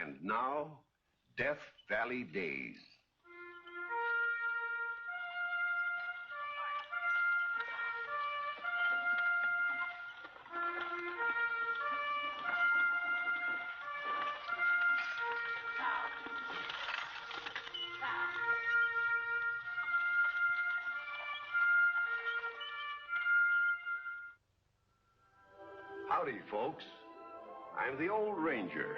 And now, Death Valley Days. Howdy, folks. I'm the Old Ranger,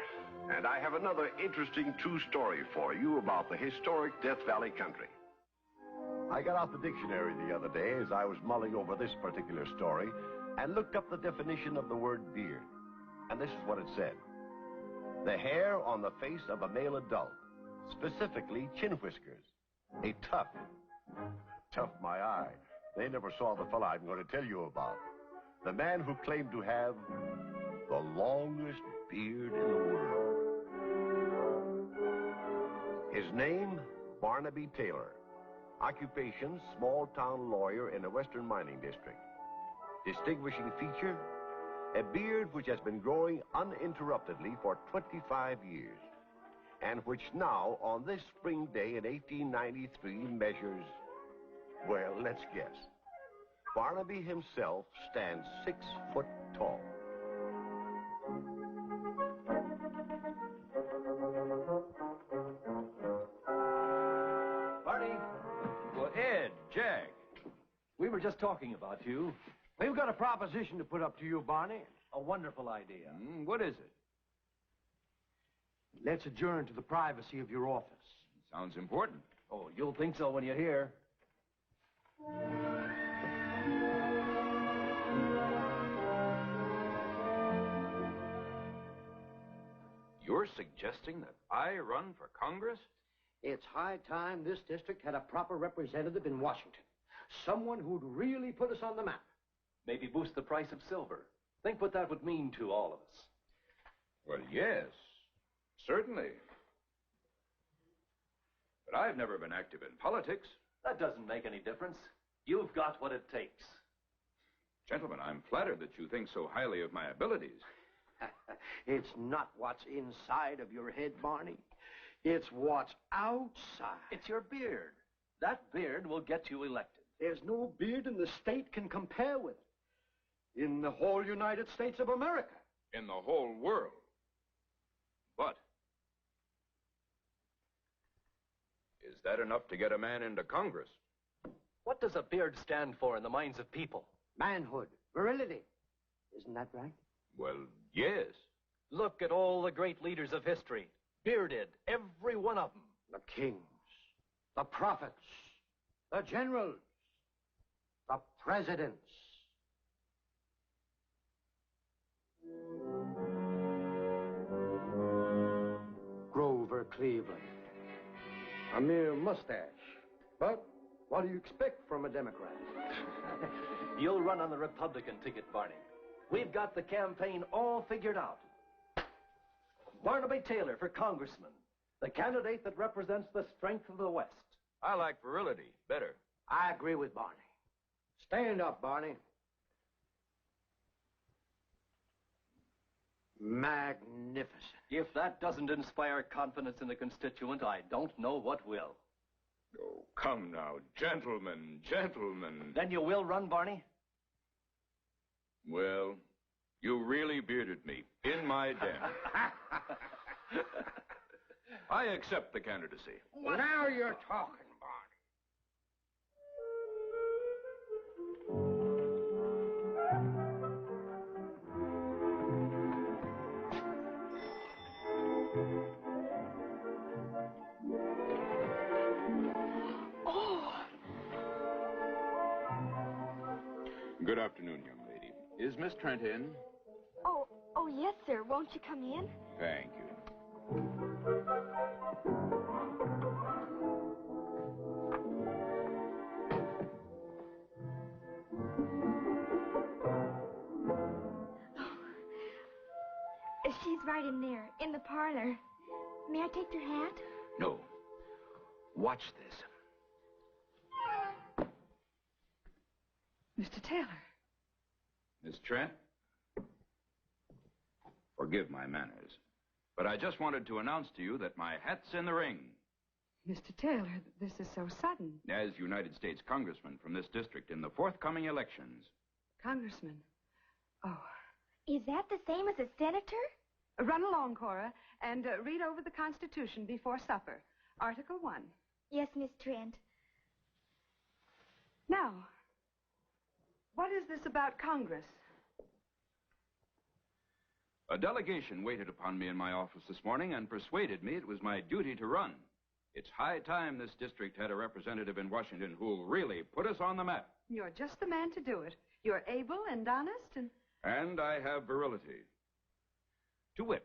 and I have another interesting true story for you about the historic Death Valley country. I got out the dictionary the other day as I was mulling over this particular story and looked up the definition of the word beard. And this is what it said. The hair on the face of a male adult, specifically chin whiskers. A tough my eye. They never saw the fella I'm going to tell you about. The man who claimed to have the longest beard in the world. His name, Barnaby Taylor. Occupation, small-town lawyer in a western mining district. Distinguishing feature, a beard which has been growing uninterruptedly for 25 years, and which now, on this spring day in 1893, measures, well, let's guess. Barnaby himself stands 6 foot tall. Barney. Well, Ed, Jack, we were just talking about you. We've got a proposition to put up to you, Barney. A wonderful idea. What is it? Let's adjourn to the privacy of your office. Sounds important. Oh, you'll think so when you hear. You're suggesting that I run for Congress? It's high time this district had a proper representative in Washington. Someone who'd really put us on the map. Maybe boost the price of silver. Think what that would mean to all of us. Well, yes, certainly. But I've never been active in politics. That doesn't make any difference. You've got what it takes. Gentlemen, I'm flattered that you think so highly of my abilities. It's not what's inside of your head, Barney. It's what's outside. It's your beard. That beard will get you elected. There's no beard in the state can compare with it. In the whole United States of America. In the whole world. But is that enough to get a man into Congress? What does a beard stand for in the minds of people? Manhood, virility. Isn't that right? Well, yes. Look at all the great leaders of history. Bearded, every one of them. The kings, the prophets, the generals, the presidents. Grover Cleveland. A mere mustache. But what do you expect from a Democrat? You'll run on the Republican ticket, Barney. We've got the campaign all figured out. Barnaby Taylor for congressman, the candidate that represents the strength of the West. I like virility better. I agree with Barney. Stand up, Barney. Magnificent. If that doesn't inspire confidence in the constituent, I don't know what will. Oh, come now, gentlemen, gentlemen. Then you will run, Barney? Well, you really bearded me in my den. I accept the candidacy. Well, now you're talking, Barney. Good afternoon, young lady. Is Miss Trent in? Oh, yes, sir. Won't you come in? Thank you. She's right in there, in the parlor. May I take your hat? No. Watch this. Mr. Taylor. Miss Trent? Forgive my manners, But I just wanted to announce to you that my hat's in the ring. Mr. Taylor, this is so sudden. As United States Congressman from this district in the forthcoming elections. Congressman. Oh. Is that the same as a senator? Run along, Cora, and read over the Constitution before supper. Article 1. Yes, Miss Trent. Now, what is this about Congress? A delegation waited upon me in my office this morning and persuaded me it was my duty to run. It's high time this district had a representative in Washington who'll really put us on the map. You're just the man to do it. You're able and honest and... And I have virility. To wit,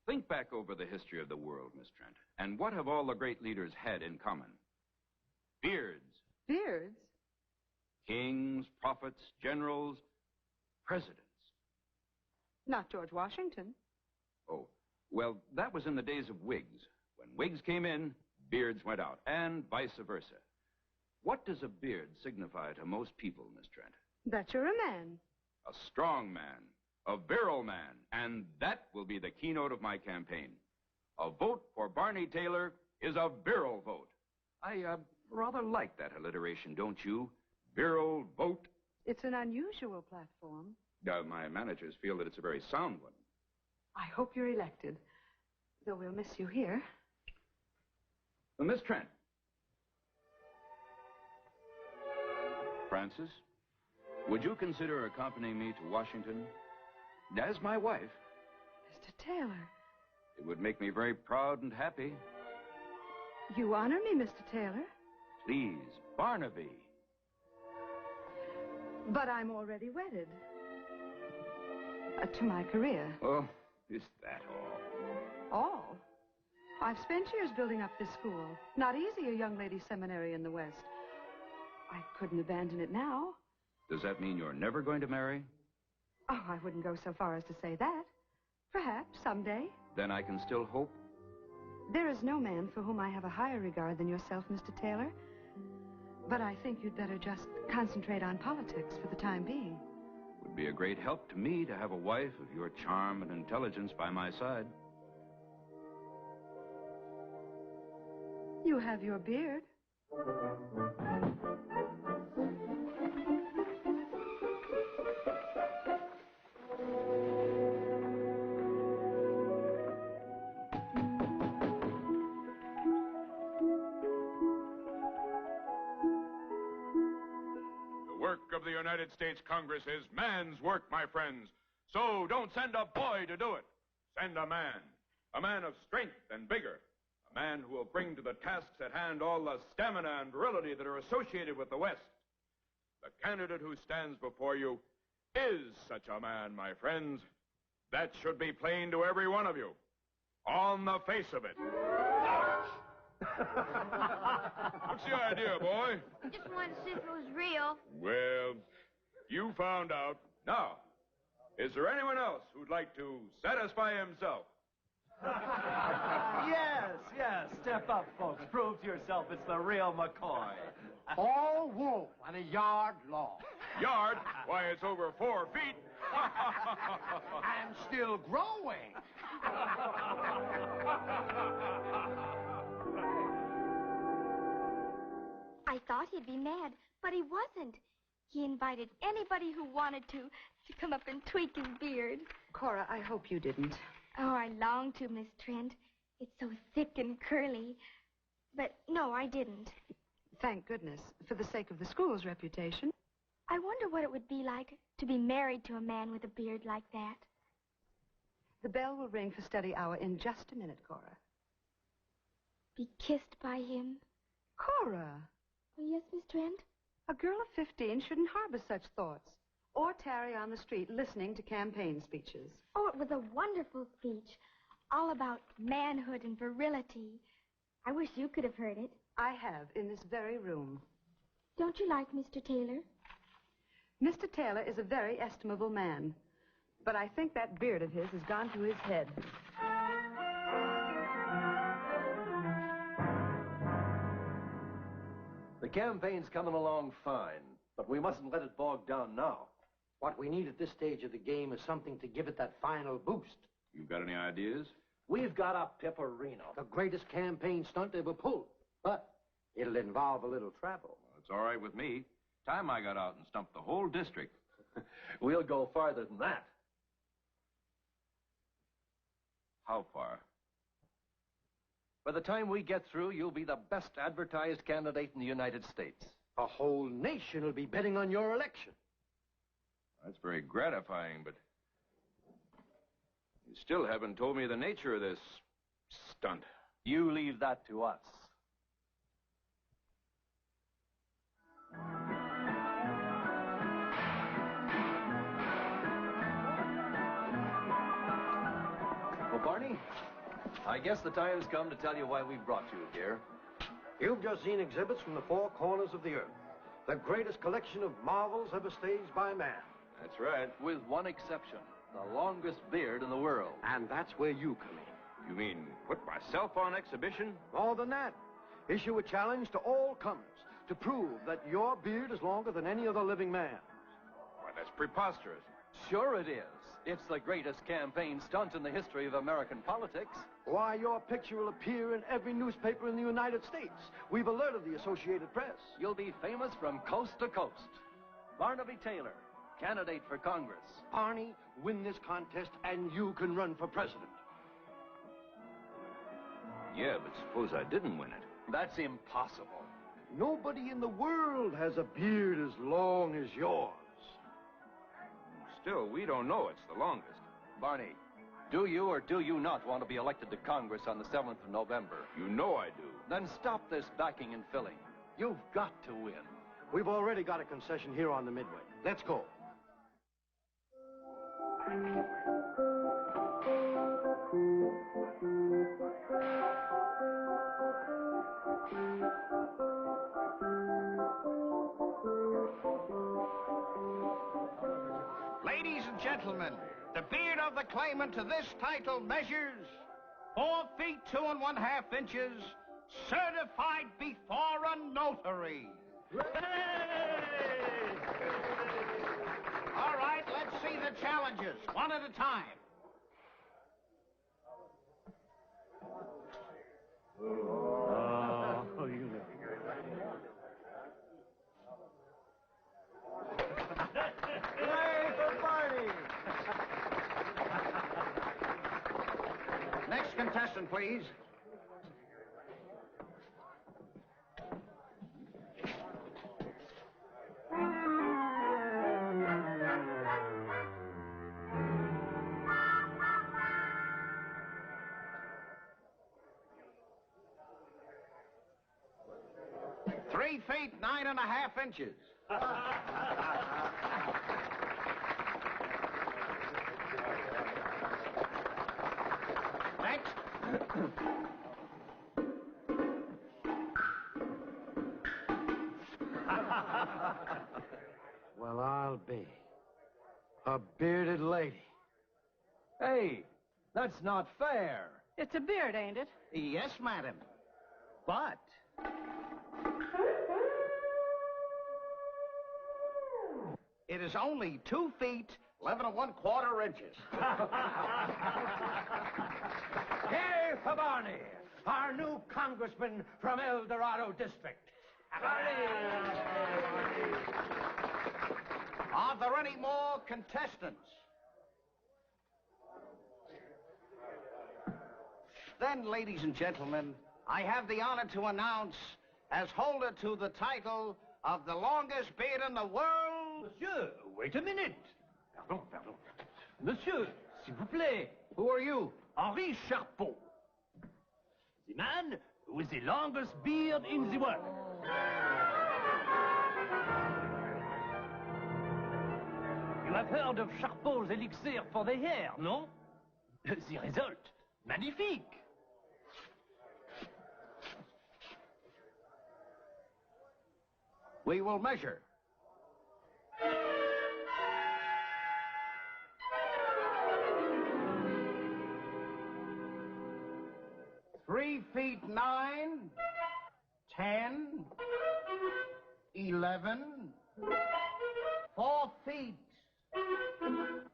think back over the history of the world, Miss Trent, and what have all the great leaders had in common? Beards. Beards? Kings, prophets, generals, presidents. Not George Washington. Oh, well, that was in the days of wigs. When wigs came in, beards went out, and vice versa. What does a beard signify to most people, Miss Trent? That you're a man. A strong man, a virile man, and that will be the keynote of my campaign. A vote for Barney Taylor is a virile vote. I rather like that alliteration, don't you? Virile vote. It's an unusual platform. My managers feel that it's a very sound one. I hope you're elected, though we'll miss you here. Miss Trent. Francis, would you consider accompanying me to Washington as my wife? Mr. Taylor. It would make me very proud and happy. You honor me, Mr. Taylor. Please, Barnaby. But I'm already wedded. To my career. Oh, is that all? All? I've spent years building up this school. Not easy, a young ladies' seminary in the West. I couldn't abandon it now. Does that mean you're never going to marry? Oh, I wouldn't go so far as to say that. Perhaps someday. Then I can still hope? There is no man for whom I have a higher regard than yourself, Mr. Taylor. But I think you'd better just concentrate on politics for the time being. It would be a great help to me to have a wife of your charm and intelligence by my side. You have your beard. Of the United States Congress is man's work, my friends. So don't send a boy to do it. Send a man of strength and vigor, a man who will bring to the tasks at hand all the stamina and virility that are associated with the West. The candidate who stands before you is such a man, my friends. That should be plain to every one of you, on the face of it. What's the idea, boy? Just wanted to see if it was real. Well, you found out. Now, is there anyone else who'd like to satisfy himself? Yes. Step up, folks. Prove to yourself it's the real McCoy. All wool and a yard long. Yard? Why, it's over 4 feet. And still growing. I thought he'd be mad, but he wasn't. He invited anybody who wanted to come up and tweak his beard. Cora, I hope you didn't. Oh, I long to, Miss Trent. It's so thick and curly. But no, I didn't. Thank goodness, for the sake of the school's reputation. I wonder what it would be like to be married to a man with a beard like that. The bell will ring for study hour in just a minute, Cora. Be kissed by him? Cora! Oh, yes, Miss Trent? A girl of 15 shouldn't harbor such thoughts. Or tarry on the street listening to campaign speeches. Oh, it was a wonderful speech. All about manhood and virility. I wish you could have heard it. I have, in this very room. Don't you like Mr. Taylor? Mr. Taylor is a very estimable man. But I think that beard of his has gone to his head. The campaign's coming along fine, but we mustn't let it bog down now. What we need at this stage of the game is something to give it that final boost. You got any ideas? We've got a pepperino. The greatest campaign stunt ever pulled. But it'll involve a little travel. Well, it's all right with me. Time I got out and stumped the whole district. We'll go farther than that. How far? By the time we get through, you'll be the best advertised candidate in the United States. A whole nation will be betting on your election. That's very gratifying, but you still haven't told me the nature of this stunt. You leave that to us. Well, Barney, I guess the time's come to tell you why we brought you here. You've just seen exhibits from the four corners of the earth. The greatest collection of marvels ever staged by man. That's right. With one exception, the longest beard in the world. And that's where you come in. You mean put myself on exhibition? More than that, issue a challenge to all comers to prove that your beard is longer than any other living man. Why, that's preposterous. Sure it is. It's the greatest campaign stunt in the history of American politics. Why, your picture will appear in every newspaper in the United States. We've alerted the Associated Press. You'll be famous from coast to coast. Barnaby Taylor, candidate for Congress. Barney, win this contest and you can run for president. Yeah, but suppose I didn't win it. That's impossible. Nobody in the world has a beard as long as yours. Still, we don't know it's the longest. Barney, do you or do you not want to be elected to Congress on the 7th of November? You know I do. Then stop this backing and filling. You've got to win. We've already got a concession here on the Midway. Let's go. Ladies and gentlemen, the beard of the claimant to this title measures 4 feet 2 1/2 inches, certified before a notary. All right, let's see the challenges, one at a time. Next contestant, please. Three feet 9 1/2 inches. Next. Well, I'll be a bearded lady. Hey, that's not fair. It's a beard, ain't it? Yes, madam. But it is only 2 feet 11 1/4 inches. Yay for Barney, our new congressman from El Dorado District. Are there any more contestants? Then, ladies and gentlemen, I have the honor to announce as holder to the title of the longest beard in the world... Monsieur, wait a minute. Pardon. Monsieur, s'il vous plaît. Who are you? Henri Charpeau. The man with the longest beard in the world. You have heard of Charpeau's elixir for the hair, no? The result, magnifique. We will measure. Three feet 9, 10, 11, 4 feet,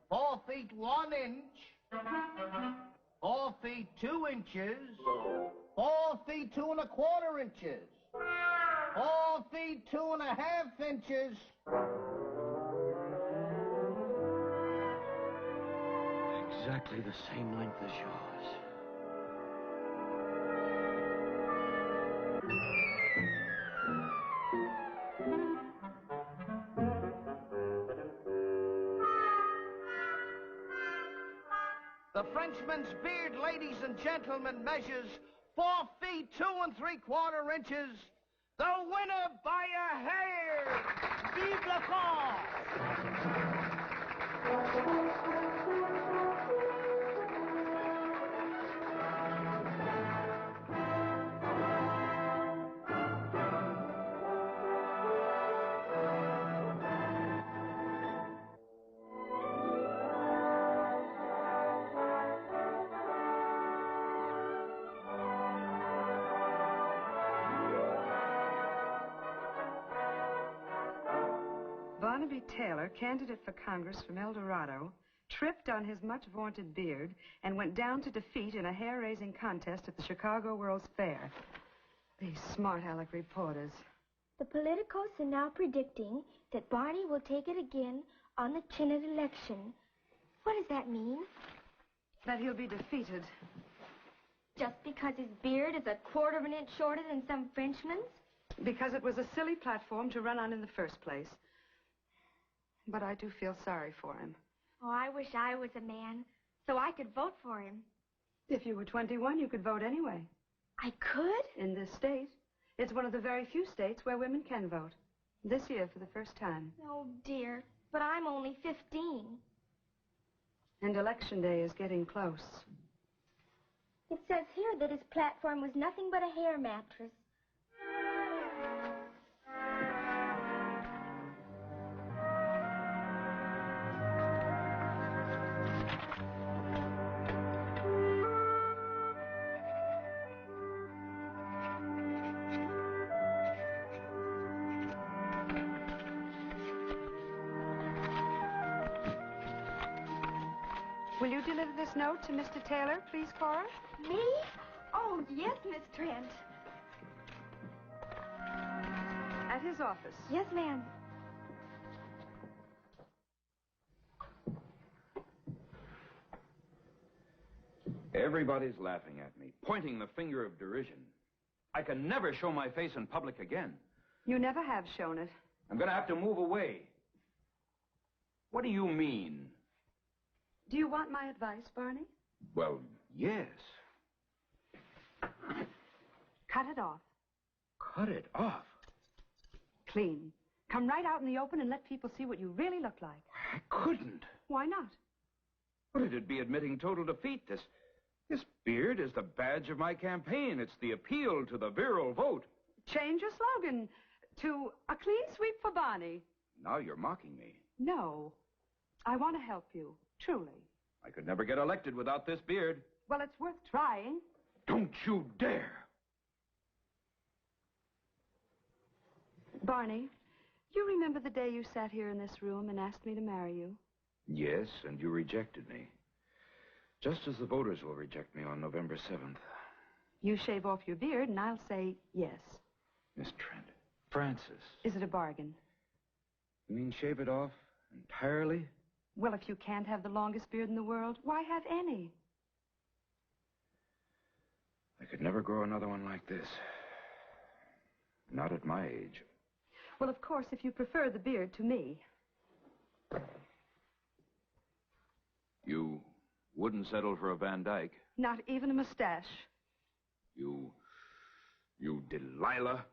4 feet 1 inch, 4 feet 2 inches, 4 feet 2 1/4 inches, 4 feet 2 1/2 inches. Exactly the same length as yours. The Frenchman's beard, ladies and gentlemen, measures 4 feet 2 3/4 inches. The winner by a hair! Vive la France! Barnaby Taylor, candidate for Congress from El Dorado, tripped on his much-vaunted beard and went down to defeat in a hair-raising contest at the Chicago World's Fair. These smart-aleck reporters. The politicos are now predicting that Barney will take it again on the Chinnet election. What does that mean? That he'll be defeated. Just because his beard is 1/4 of an inch shorter than some Frenchman's? Because it was a silly platform to run on in the first place. But I do feel sorry for him. Oh, I wish I was a man, so I could vote for him. If you were 21, you could vote anyway. I could? In this state. It's one of the very few states where women can vote. This year for the first time. Oh, dear. But I'm only 15. And election day is getting close. It says here that his platform was nothing but a hair mattress. Will you deliver this note to Mr. Taylor, please, Cora? Me? Oh, yes, Miss Trent. At his office. Yes, ma'am. Everybody's laughing at me, pointing the finger of derision. I can never show my face in public again. You never have shown it. I'm going to have to move away. What do you mean? Do you want my advice, Barney? Well, yes. Cut it off. Cut it off? Clean. Come right out in the open and let people see what you really look like. I couldn't. Why not? But it'd be admitting total defeat. This beard is the badge of my campaign. It's the appeal to the virile vote. Change your slogan to a clean sweep for Barney. Now you're mocking me. No. I want to help you, truly. I could never get elected without this beard. Well, it's worth trying. Don't you dare! Barney, you remember the day you sat here in this room and asked me to marry you? Yes, and you rejected me. Just as the voters will reject me on November 7th. You shave off your beard and I'll say yes. Miss Trent, Francis. Is it a bargain? You mean shave it off entirely? Well, if you can't have the longest beard in the world, why have any? I could never grow another one like this. Not at my age. Well, of course, if you prefer the beard to me. You wouldn't settle for a Van Dyke? Not even a mustache. You Delilah?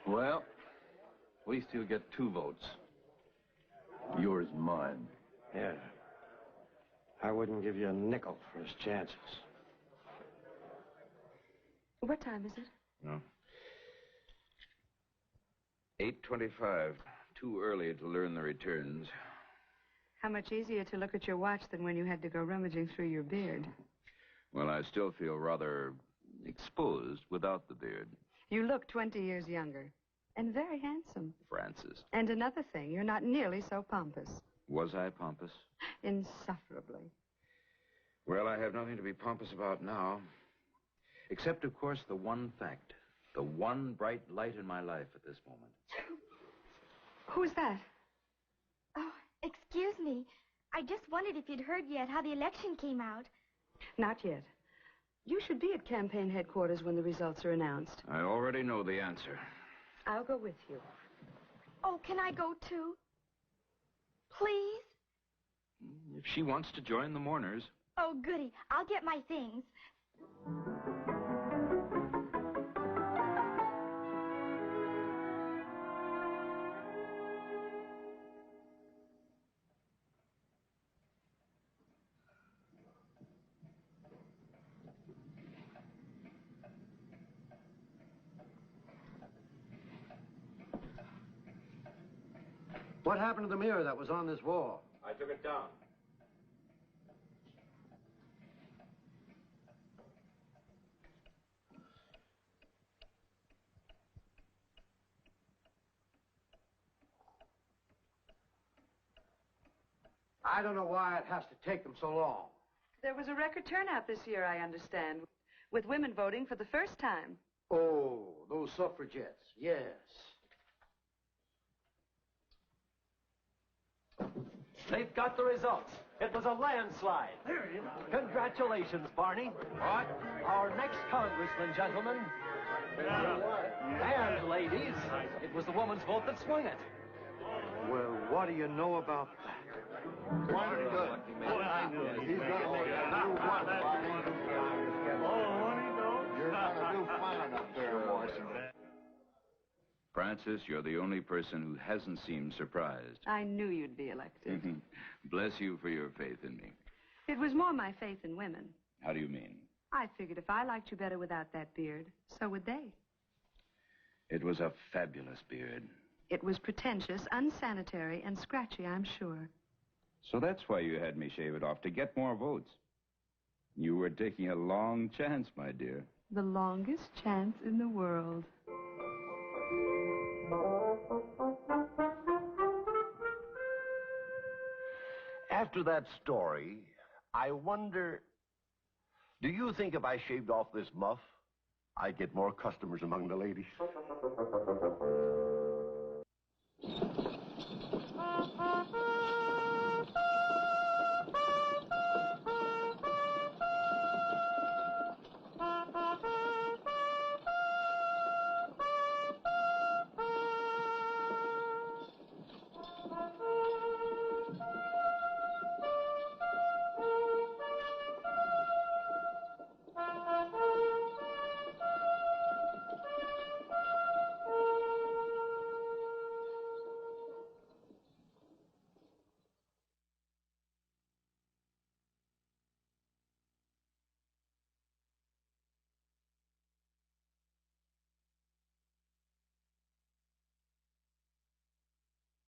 Well, at least he'll get 2 votes. Yours and mine. Yeah. I wouldn't give you a nickel for his chances. What time is it? No. 8:25. Too early to learn the returns. How much easier to look at your watch than when you had to go rummaging through your beard. Well, I still feel rather exposed without the beard. You look 20 years younger. And very handsome. Francis. And another thing, you're not nearly so pompous. Was I pompous? Insufferably. Well, I have nothing to be pompous about now. Except, of course, the one fact. The one bright light in my life at this moment. Who's that? Oh, excuse me. I just wondered if you'd heard yet how the election came out. Not yet. You should be at campaign headquarters when the results are announced. I already know the answer. I'll go with you. Oh, can I go too? Please? If she wants to join the mourners. Oh, goody. I'll get my things. What happened to the mirror that was on this wall? I took it down. I don't know why it has to take them so long. There was a record turnout this year, I understand, with women voting for the first time. Oh, those suffragettes, yes. They've got the results. It was a landslide. Congratulations, Barney. What? Our next congressman, gentlemen. And ladies, it was the woman's vote that swung it. Well, what do you know about that? Pretty good. I knew it. He's going to make a new one, Barney. You're going to do fine up there, Morrison. Francis, you're the only person who hasn't seemed surprised. I knew you'd be elected. Bless you for your faith in me. It was more my faith in women. How do you mean? I figured if I liked you better without that beard, so would they. It was a fabulous beard. It was pretentious, unsanitary, and scratchy, I'm sure. So that's why you had me shave it off, to get more votes. You were taking a long chance, my dear. The longest chance in the world. After that story, I wonder, do you think if I shaved off this muff, I'd get more customers among the ladies?